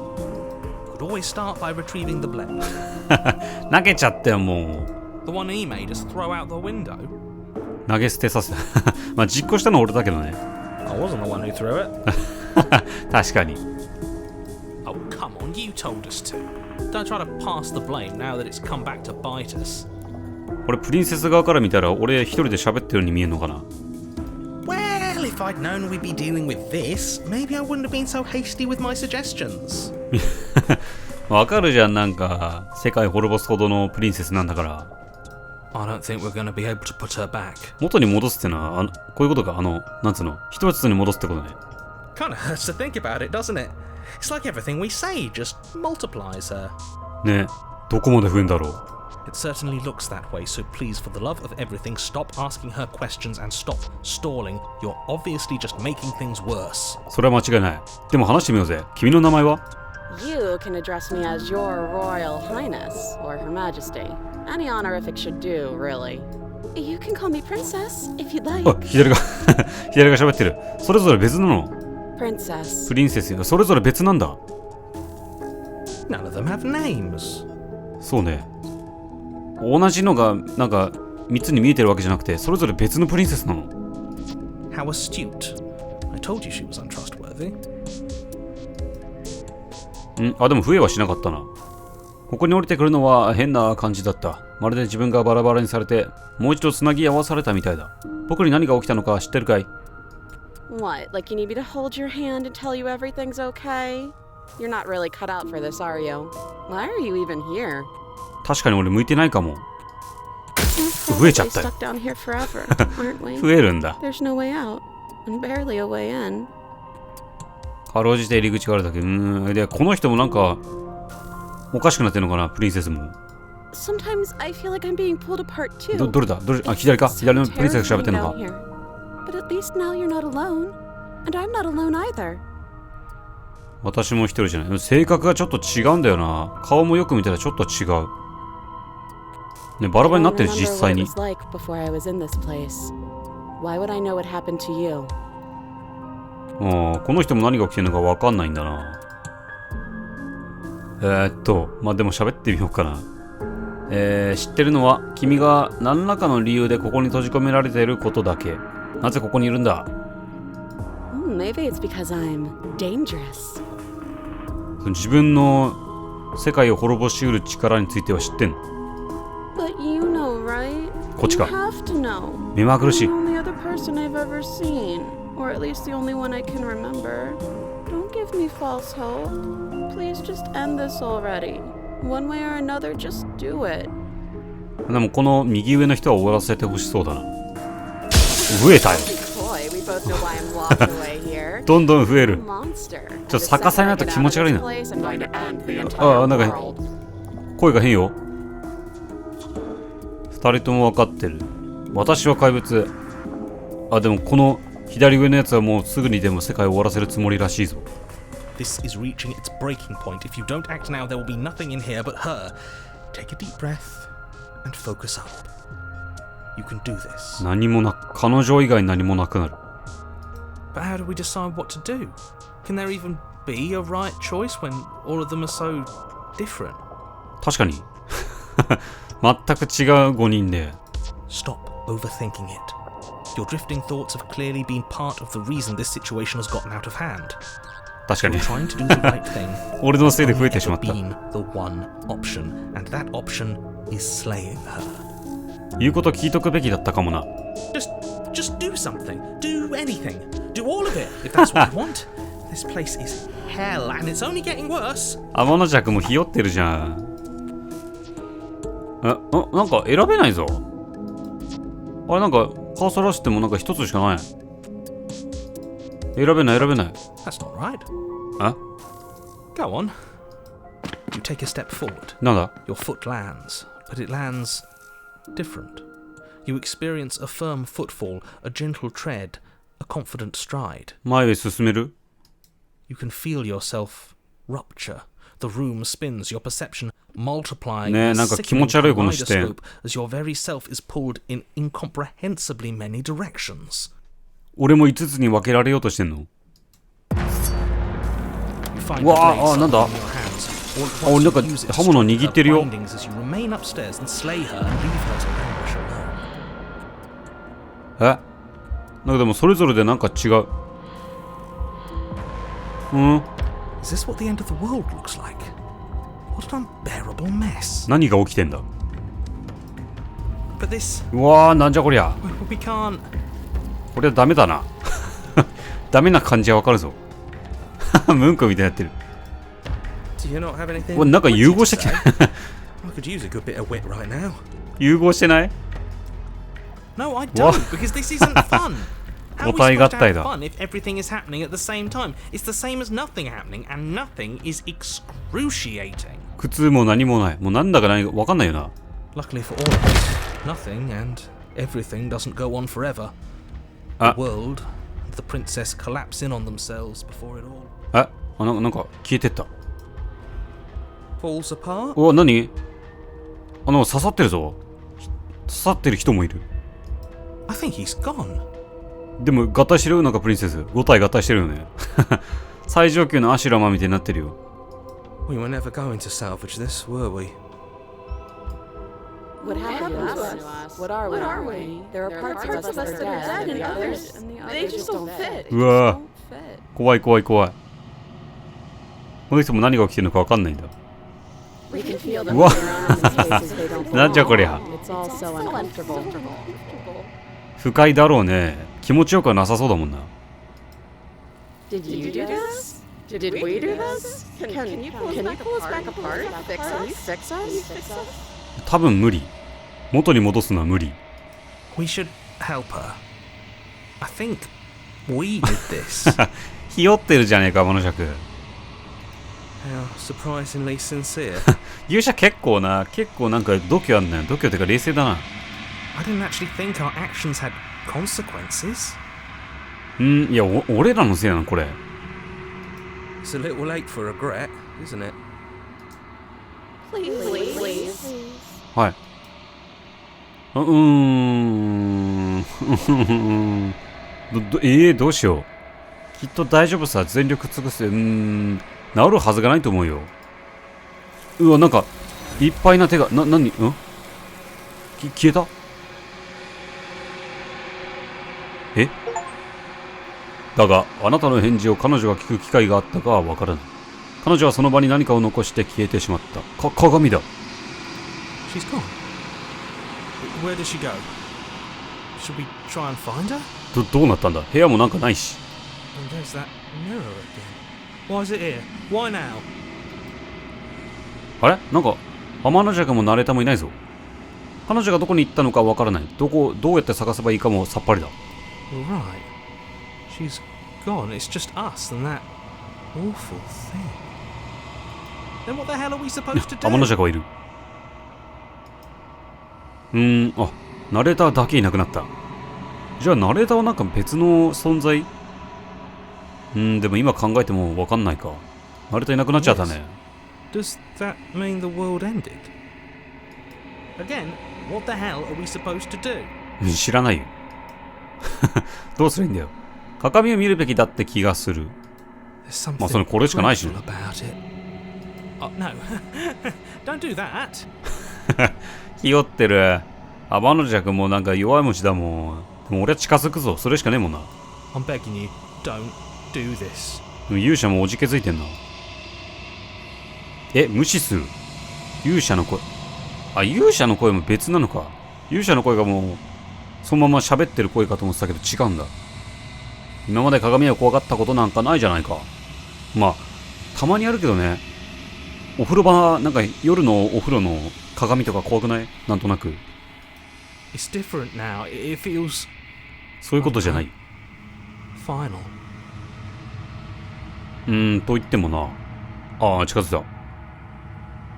Speaker 2: Could always start by retrieving the blade.
Speaker 1: 投げちゃったよ、も
Speaker 2: The one he made us throw out the window.
Speaker 1: う。投げ捨てさせた。まあ実行したのは俺だけどね。
Speaker 2: I wasn't the one who threw it.
Speaker 1: 確かに。
Speaker 2: Oh, come on, you told us to. Don't try to pass the blame now that it's come back to bite us.
Speaker 1: 俺プリンセス側から見たら俺一人で喋ってるように見えるのかな？
Speaker 2: Well, if I'd known we'd be dealing with this, maybe I wouldn't have been so hasty with my suggestions.
Speaker 1: わかるじゃん、なんか世界滅ぼすほどのプリンセスなんだから。
Speaker 2: I don't think we're going to be able to put her back.
Speaker 1: 元に戻すってのはこういうことか。なんつうの、一つに戻すってことね。
Speaker 2: Kind of hurts to think about it, doesn't it? It's like everything we say just multiplies her.
Speaker 1: ね、どこまで増えんだろう。
Speaker 2: It certainly looks that way, so please, for the love of everything, stop asking her questions and stop stalling. You're obviously just making things worse.
Speaker 1: それは間違いない。でも話してみようぜ。君の名前は？
Speaker 3: You can address me as your Royal Highness or Her Majesty. Any honorific should do, really. You can call me Princess if you'd like.
Speaker 1: あ、左が喋ってる。それぞれ別なの？
Speaker 3: Princess.
Speaker 1: プリンセスよ。それぞれ別なんだ。
Speaker 2: None of them have names.
Speaker 1: そうね。同じのがなんか3つに見えてるわけじゃなくて、それぞれ別のプリンセスなの。
Speaker 2: How astute. I told you she was untrustworthy.
Speaker 1: あ、でも増えはしなかったな。ここに降りてくるのは変な感じだった。まるで自分がバラバラにされて、もう一度つなぎ合わされたみたいだ。僕に何が起きたのか知ってるかい？
Speaker 3: What, like you need me to hold your hand and tell you everything's okay? You're not really cut out for this, are you? Why are you even here?
Speaker 1: 確かに俺向いてないかも。増えちゃったよ。
Speaker 3: Stuck down here forever, aren't we?
Speaker 1: 増えるんだ。
Speaker 3: There's no way out, and barely a way in.
Speaker 1: かろうじて入り口があるだけ。で、この人もなんかおかしくなってるのかな、プリンセスも。
Speaker 3: Sometimes I feel like I'm being pulled apart too.
Speaker 1: どれだ？あ、左か？左のプリンセスが喋ってるのか。
Speaker 3: But at least now you're not alone, and I'm not alone either.
Speaker 1: 私も一人じゃない。性格がちょっと違うんだよな。顔もよく見たらちょっと違う。ね、バラバラになってる実際に。
Speaker 3: Why would I know what happened to you?
Speaker 1: この人も何が起きてるのか分かんないんだな。まあでも喋ってみようかな。知ってるのは君が何らかの理由でここに閉じ込められていることだけ。なぜここにいるんだ？
Speaker 3: Maybe it's because I'm dangerous.
Speaker 1: 自分の世界を滅ぼしうる力については知ってんの？
Speaker 3: But you know, right?
Speaker 1: こっちか。
Speaker 3: You have to know.
Speaker 1: 目まぐるしい。
Speaker 3: I'm the only other person I've ever seen, or at least the only one I can remember. Don't give me false hope. Please just end this already. One way or another, just do it.
Speaker 1: でもこの右上の人は終わらせてほしそうだな。増えたよ。
Speaker 3: Boy, we both know why I'm locked away here.
Speaker 1: どんどん増える。
Speaker 3: Monster.
Speaker 1: ちょっと逆さになると気持ち悪いな。
Speaker 3: Place, I'm going to end the
Speaker 1: あ、
Speaker 3: entire
Speaker 1: なんか
Speaker 3: world.
Speaker 1: 声が変よ。二人とも分かってる。私は怪物。あ、でもこの左上のやつはもうすぐにでも世界を終わらせるつもりらしいぞ。
Speaker 2: This is reaching its breaking point. If you don't act now, there will be nothing in here but her. Take a deep breath and focus up. you can do this.
Speaker 1: 何もなく、彼女以外何もなくなる。
Speaker 2: But how do we decide what to do? Can there even be a right choice when all of them are so different?
Speaker 1: 確かに。全く違う5人で。
Speaker 2: Stop overthinking it. Your drifting thoughts have clearly been part of the reason this situation has gotten out of hand.
Speaker 1: 確かに
Speaker 2: You're。trying to do the right thing.
Speaker 1: 俺のせいで増えてしまっ
Speaker 2: It's
Speaker 1: た。
Speaker 2: only ever been the one option, and that option is slaying her.
Speaker 1: 言うこと聞いとくべきだったかもな。
Speaker 2: Just do something. Do anything. Do all of it if that's what you want. This place is hell, and it's only getting worse.
Speaker 1: 天の弱もひよってるじゃん。なんか選べないぞ。あれなんか顔そらしてもなんか一つしかない。選べない。
Speaker 2: That's not right.
Speaker 1: あ
Speaker 2: Go on. You take a step forward.
Speaker 1: なんだ
Speaker 2: Your foot lands, but it lands different. You experience a firm footfall, a gentle tread, a confident stride.
Speaker 1: 前へ進める
Speaker 2: You can feel yourself rupture. The room spins, your perception multiplying
Speaker 1: ねえ、
Speaker 2: in a
Speaker 1: なんか気持ち悪いこの視点。
Speaker 2: kaleidoscope as your very self is pulled in incomprehensibly many directions.
Speaker 1: 俺も5つに分けられようとしてんの
Speaker 2: You find
Speaker 1: うわ
Speaker 2: the blade
Speaker 1: あ、なんだ
Speaker 2: in your hands. All at
Speaker 1: あ、俺
Speaker 2: once
Speaker 1: なんか
Speaker 2: you use it to
Speaker 1: 刃物
Speaker 2: strike
Speaker 1: 握
Speaker 2: her
Speaker 1: ってるよ。
Speaker 2: bindings as you remain upstairs and slay her and leave her to languish alone.
Speaker 1: なんかでもそれぞれでなんか違う。
Speaker 2: Is this what the end of the world looks like? What an unbearable mess.
Speaker 1: 何が起きてんだ
Speaker 2: But this,
Speaker 1: うわー、なんじゃこりゃ。
Speaker 2: we can't.
Speaker 1: これはダメだな。ダメな感じはわかるぞ。ムンクみたいになってる。
Speaker 2: Do you not have anything?
Speaker 1: うわ、なんか融合してき
Speaker 2: witty
Speaker 1: た。
Speaker 2: to say? I could use a good bit of wit right now.
Speaker 1: 融合してない
Speaker 2: No, I
Speaker 1: What?
Speaker 2: don't, because this isn't fun. How are we
Speaker 1: お互い合
Speaker 2: supposed to
Speaker 1: 体
Speaker 2: have
Speaker 1: だ。
Speaker 2: fun if everything is happening at the same time? It's the same as nothing happening, and nothing is excruciating.
Speaker 1: 苦痛も何もない。もうなんだか何かわかんないよな。
Speaker 2: Luckily for all of us, nothing and everything doesn't go on forever. The world and the princess collapse in on themselves before it all
Speaker 1: なんか消えてった。
Speaker 2: falls apart.
Speaker 1: うわ、何刺さってるぞ。刺さってる人もいる。
Speaker 2: I think he's gone.
Speaker 1: でも合体してるよ、なんかプリンセス。5体合体してるよね。最上級のアシュラマみたいになってるよ。
Speaker 2: We were never going to salvage this, were we?
Speaker 3: What happened to us? What are we? There are parts of us that are dead, and others, they just don't fit.
Speaker 1: うわ
Speaker 3: Don't fit.
Speaker 1: 怖い。この人も何が起きてるのかわかんないんだ。
Speaker 3: We can feel them
Speaker 1: うわ
Speaker 3: around in places they don't
Speaker 1: なんじゃこりゃ。
Speaker 3: It's all so uncomfortable.
Speaker 1: 不快だろうね。気持ちよくはなさそうだもんな。
Speaker 3: Did you do this? Did we do this? Can you pull us back apart? Fix us?
Speaker 1: 多分無理。元に戻すのは無理。
Speaker 2: We should help her. I think we did this.
Speaker 1: ひよってるじゃねえか、天の尺。
Speaker 2: How surprisingly sincere.
Speaker 1: 勇者結構なんか度胸あんねん。度胸ってか冷静だな。
Speaker 2: I didn't actually think our actions had consequences.
Speaker 1: いや、俺らのせいなの、これ。
Speaker 2: It's a little late for regret, isn't it?
Speaker 3: Please.
Speaker 1: はい。どうしよう。きっと大丈夫さ。全力尽くす。治るはずがないと思うよ。うわ、なんか、いっぱいな手が、何消えただが、あなたの返事を彼女が聞く機会があったかはわからない。彼女はその場に何かを残して消えてしまった。鏡だ。
Speaker 2: She's gone. Where did she go? Should we try and find her?
Speaker 1: どうなったんだ。部屋もなんかないし。
Speaker 2: And there's that mirror again. Why is it here? Why now?
Speaker 1: あれなんか、天の弱もナレーターもいないぞ。彼女がどこに行ったのかわからない。どうやって探せばいいかもさっぱりだ。
Speaker 2: Right. She's gone. It's just us and that awful thing. Then what the hell are we supposed to
Speaker 1: 天の
Speaker 2: do?
Speaker 1: 弱はいる。ナレーターだけいなくなった。じゃあナレーターはなんか別の存在？でも今考えてもわかんないか。ナレーターいなくなっちゃったね。
Speaker 2: Does that mean the world ended? Again, what the hell are we supposed to do?
Speaker 1: 知らないよ。どうすりゃいいんだよ。鏡を見るべきだって気がする。
Speaker 2: There's
Speaker 1: まあそれ
Speaker 2: something
Speaker 1: これしかないしね。
Speaker 2: dreadful about it. Oh, no. Don't do that.
Speaker 1: ひよってる。天の弱もなんか弱い虫だもん。でも俺は近づくぞ。それしかねえもんな。
Speaker 2: I'm begging you, don't do this.
Speaker 1: でも勇者もおじけづいてんな。え、無視する。勇者の声。あ、勇者の声も別なのか。勇者の声がもう、そのまま喋ってる声かと思ってたけど違うんだ。今まで鏡を怖がったことなんかないじゃないか。まあ、たまにあるけどね。お風呂場、なんか夜のお風呂の鏡とか怖くない？なんとなく。
Speaker 2: It's different now. It feels
Speaker 1: そういうことじゃない。
Speaker 2: final.
Speaker 1: と言ってもな。ああ、近づいた。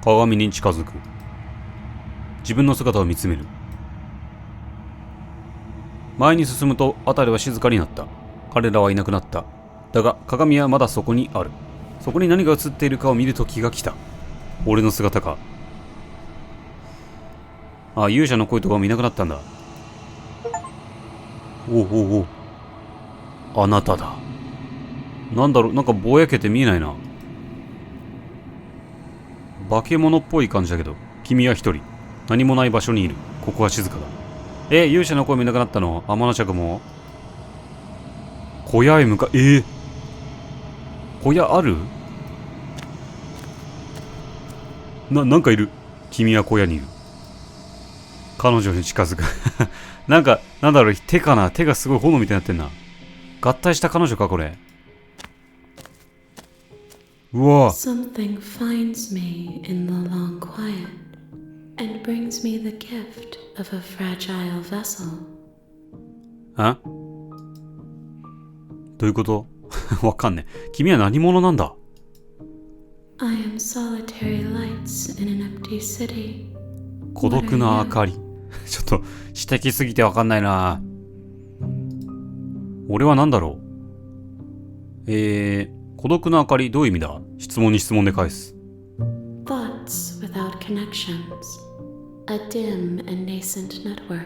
Speaker 1: 鏡に近づく。自分の姿を見つめる。前に進むと辺りは静かになった。彼らはいなくなった。だが鏡はまだそこにある。そこに何が映っているかを見ると気が来た。俺の姿か。ああ、勇者の声とかもいなくなったんだ。おうおうおう。あなただ。なんだろう、なんかぼやけて見えないな。化け物っぽい感じだけど、君は一人。何もない場所にいる。ここは静かだ。勇者の声もいなくなったの？天の尺も小屋へ向か、小屋ある？なんかいる。君は小屋にいる。彼女に近づく。なんか、なんだろう、手かな？手がすごい炎みたいになってんな。合体した彼女か、これ。うわぁ。
Speaker 3: Something finds me in the long quiet and brings me the gift of a fragile vessel.
Speaker 1: どういうこと？わかんねえ。君は何者なんだ？
Speaker 3: I am solitary lights in an empty city.
Speaker 1: 孤独な明かり。ちょっと、詩的すぎてわかんないな。俺は何だろう？孤独な明かり、どういう意味だ？質問に質問で返す。
Speaker 3: Thoughts without connections. A dim and nascent network.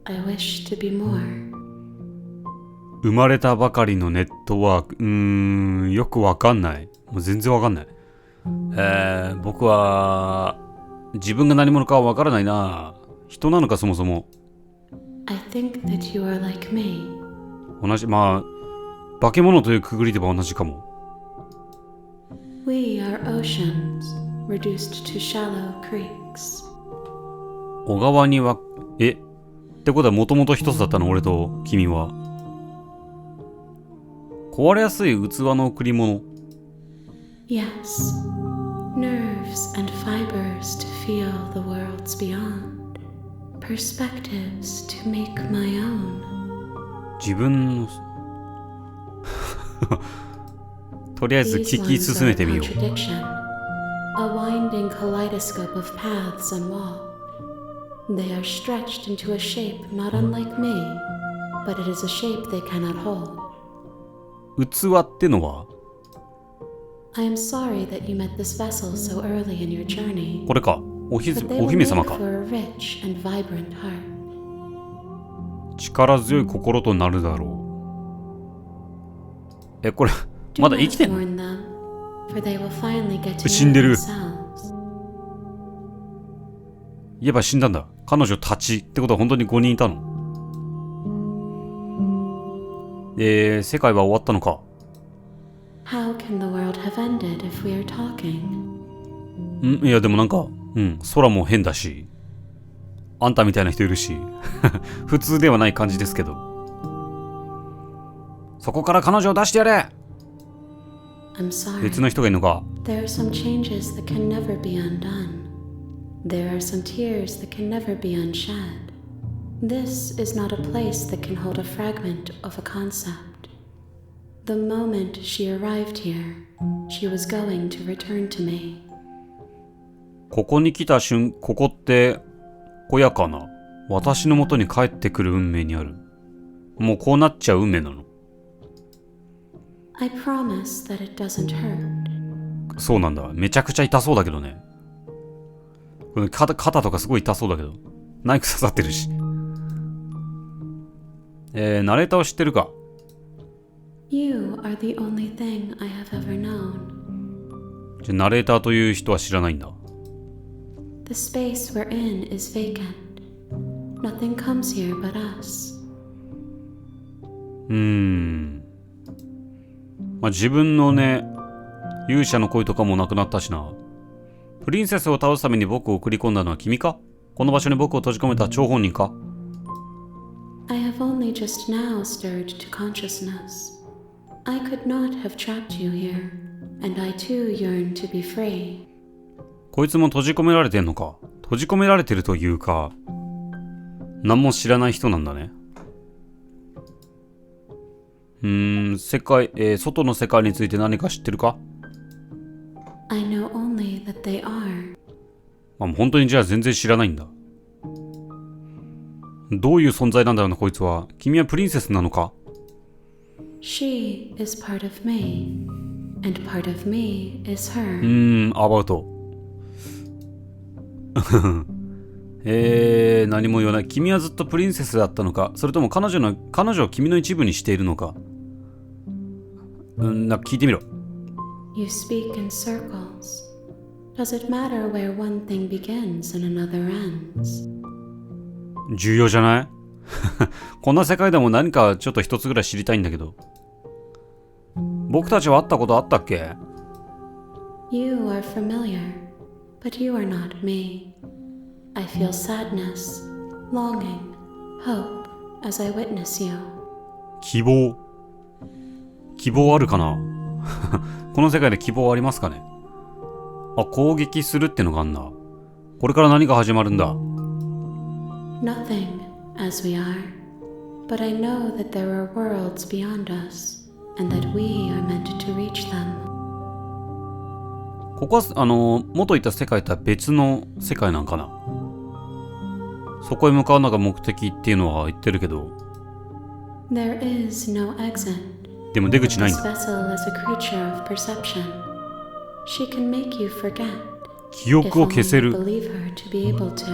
Speaker 3: I wish to be more.
Speaker 1: 生まれたばかりのネットワーク。よくわかんない。もう全然わかんない。僕は、自分が何者かはわからないな。人なのかそもそも。
Speaker 3: I think that you are like me.
Speaker 1: 同じ、まあ、化け物というくぐりでは同じかも。
Speaker 3: We are oceans, reduced to shallow creeks.
Speaker 1: 小川には、ってことはもともと一つだったの、俺と君は。壊れやすい器の贈り物。
Speaker 3: Yes, nerves and fibers to feel the worlds beyond, perspectives to make my own.
Speaker 1: 自分のとりあえず聞き進めてみよう。
Speaker 3: A winding kaleidoscope of paths and wall. They are stretched into a shape not unlike me, but it is a shape they cannot hold.
Speaker 1: 器ってのは
Speaker 3: I am sorry that you met this vessel so early in your journey.
Speaker 1: これか。お
Speaker 3: But they
Speaker 1: お
Speaker 3: will
Speaker 1: 姫
Speaker 3: make
Speaker 1: 様か。
Speaker 3: for a rich and vibrant heart.
Speaker 1: 力強い心となるだろう。これ、まだ生きてんの？
Speaker 3: Do not warn them, for they will finally get to
Speaker 1: 死ん
Speaker 3: know
Speaker 1: でる。
Speaker 3: themselves.
Speaker 1: 言えば死んだんだ。彼女たちってことは本当に5人いたの？世界は終わったのか。
Speaker 3: How can the world have ended if we are talking?
Speaker 1: いやでもなんか、空も変だし、あんたみたいな人いるし、普通ではない感じですけど。そこから彼女を出してやれ！
Speaker 3: I'm sorry.
Speaker 1: 別の人がいるのか。
Speaker 3: There are some changes that can never be undone. There are some tears that can never be unshed. This is not a place that can hold a fragment of a concept. The moment she arrived here, she was going to return to me.
Speaker 1: ここに来たここって小屋かな。私の元に帰ってくる運命にある。もうこうなっちゃう運命なの。
Speaker 3: I promise that it doesn't hurt.
Speaker 1: そうなんだ。めちゃくちゃ痛そうだけどね。これ肩とかすごい痛そうだけど。ナイフ刺さってるし。ナレーターを知ってるか？
Speaker 3: You are the only thing I have ever known.
Speaker 1: じゃナレーターという人は知らないんだ。
Speaker 3: The space we're in is vacant. Nothing comes here but us.
Speaker 1: まあ、自分のね、勇者の恋とかもなくなったしな。プリンセスを倒すために僕を送り込んだのは君か？この場所に僕を閉じ込めた張本人か？
Speaker 3: I have only just now stirred to consciousness. I could not have trapped you here, and I too yearn to be free.
Speaker 1: こいつも閉じ込められてんのか？閉じ込められてるというか、何も知らない人なんだね。世界、外の世界について何か知ってるか？
Speaker 3: I know only that they are.
Speaker 1: まあ、本当にじゃあ全然知らないんだ。どういう存在なんだろうな、こいつは。君はプリンセスなのか？
Speaker 3: She is part of me, and part of me is her.
Speaker 1: アバウト。何も言わない。君はずっとプリンセスだったのか？それとも彼女を君の一部にしているのか？なんか聞いてみろ。
Speaker 3: You speak in circles. Does it matter where one thing begins and another ends?
Speaker 1: 重要じゃない？こんな世界でも何かちょっと一つぐらい知りたいんだけど。僕たちは会ったことあったっけ？
Speaker 3: You are familiar, but you are not me. I feel sadness, longing, hope as I witness you.
Speaker 1: 希望あるかな？この世界で希望ありますかね？あ、攻撃するってのがあんな。これから何が始まるんだ？
Speaker 3: Nothing as we are, but I know that there are worlds beyond us, and that we are meant to reach them.
Speaker 1: ここは元言った世界とは別の世界なんかな？そこへ向かうのが目的っていうのは言ってるけど、
Speaker 3: There is no exit.
Speaker 1: でも出口ないん
Speaker 3: This
Speaker 1: だ。
Speaker 3: vessel is a creature of perception. She can make you forget,
Speaker 1: 記
Speaker 3: if
Speaker 1: 憶を
Speaker 3: only
Speaker 1: 消せ
Speaker 3: you
Speaker 1: る。
Speaker 3: believe her to be able to.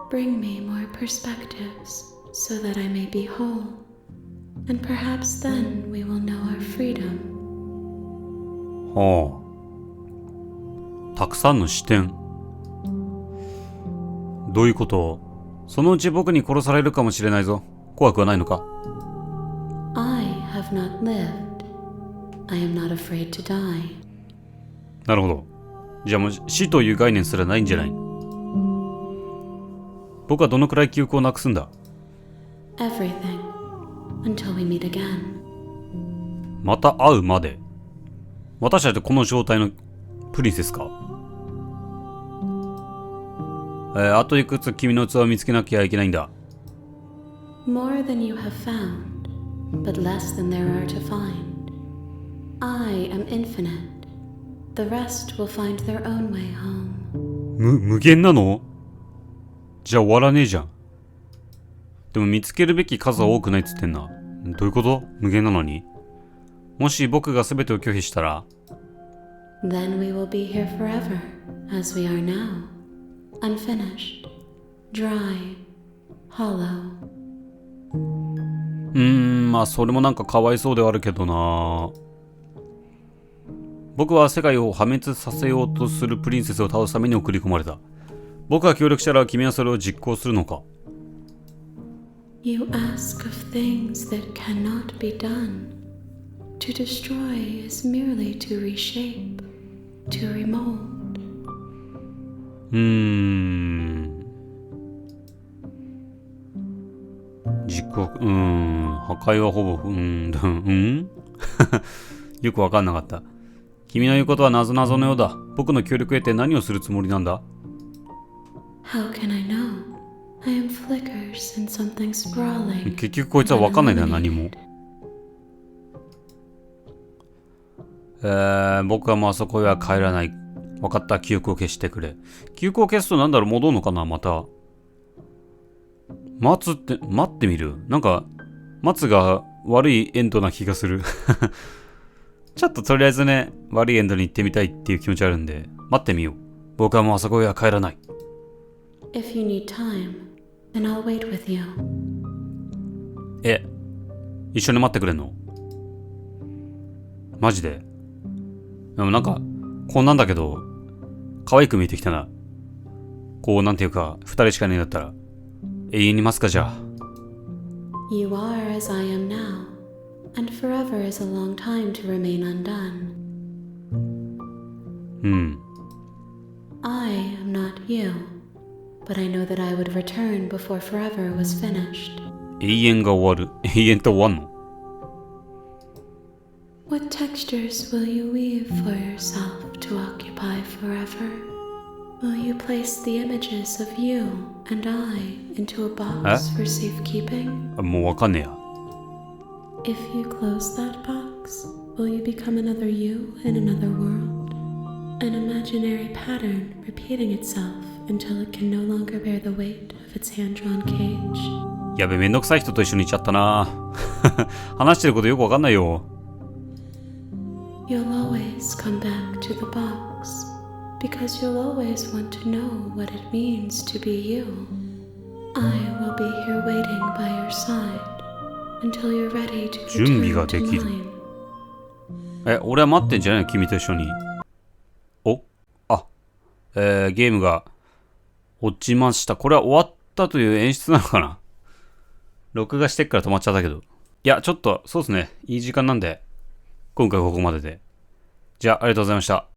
Speaker 3: Bring me more perspectives, so that I may be whole, and perhaps then we will know our freedom.
Speaker 1: はあ。たくさんの視点。どういうこと？そのうち僕に殺されるかもしれないぞ。怖くはないのか？
Speaker 3: I have not lived. I am not afraid to die.
Speaker 1: なるほど。じゃあもう死という概念すらないんじゃない？僕はどのくらい記憶をなくすんだ？
Speaker 3: Everything, until we meet again.
Speaker 1: また会うまで。私たちこの状態のプリンセスか？あといくつ君の器を見つけなきゃいけないんだ。
Speaker 3: More than you have found, but less than there are to find. I am infinite. The rest will find their own way home.
Speaker 1: 無限なの？じゃあ終わらねえじゃん。でも見つけるべき数は多くないっつってんな。どういうこと？無限なのに？もし僕が全てを拒否したら？
Speaker 3: Then we will be here forever, as we are now. Unfinished, dry, hollow.
Speaker 1: まあそれもなんかかわいそうではあるけどな。僕は世界を破滅させようとするプリンセスを倒すために送り込まれた。僕が協力したら君はそれを実行するのか？
Speaker 3: You ask of things that cannot be done. To destroy is merely to reshape, to remold.
Speaker 1: 実行、破壊はほぼ、よくわかんなかった。君の言うことは謎々のようだ。僕の協力を得て何をするつもりなんだ？
Speaker 3: How can I know? I am flickers in something sprawling.
Speaker 1: 結局こいつはわかんないんだよ、何も。僕はもうあそこへは帰らない。わかった、記憶を消してくれ。記憶を消すとなんだろう、戻るのかな、また。待ってみる。なんか、待つが悪いエンドな気がする。ちょっととりあえずね、悪いエンドに行ってみたいっていう気持ちあるんで、待ってみよう。僕はもうあそこへは帰らない。
Speaker 3: If you need time, and I'll wait with you.
Speaker 1: え、一緒に待ってくれんの？マジで？でもなんか、こんなんだけど、可愛く見えてきたな。こう、なんていうか、二人しかいないんだったら、永遠に待つかじゃあ。
Speaker 3: You are as I am now, and forever is a long time to remain undone.
Speaker 1: うん。
Speaker 3: I am not you, but I know that I would return before forever was finished.
Speaker 1: 永遠が終わる。永遠と終わんの？
Speaker 3: What textures will you weave for yourself to occupy forever? Will you place the images of you and I into a box for safekeeping?
Speaker 1: あ、もうわかんねえや。
Speaker 3: If you close that box, will you become another you in another world? An imaginary pattern repeating itself until it can no longer bear the weight of its hand-drawn cage?
Speaker 1: やべ、めんどくさい人と一緒にいちゃったな。話してることよくわかんないよ。
Speaker 3: You'll always come back to the box, because you'll always want to know what it means to be you. I will be here waiting by your side until you're ready to
Speaker 1: 準備が
Speaker 3: return
Speaker 1: で
Speaker 3: to
Speaker 1: きる。
Speaker 3: mine.
Speaker 1: え、俺は待ってんじゃないの？君と一緒に。お？あ、ゲームが落ちました。これは終わったという演出なのかな？録画してっから止まっちゃったけど。いや、ちょっと、そうですね。いい時間なんで、今回ここまでで。じゃあ、ありがとうございました。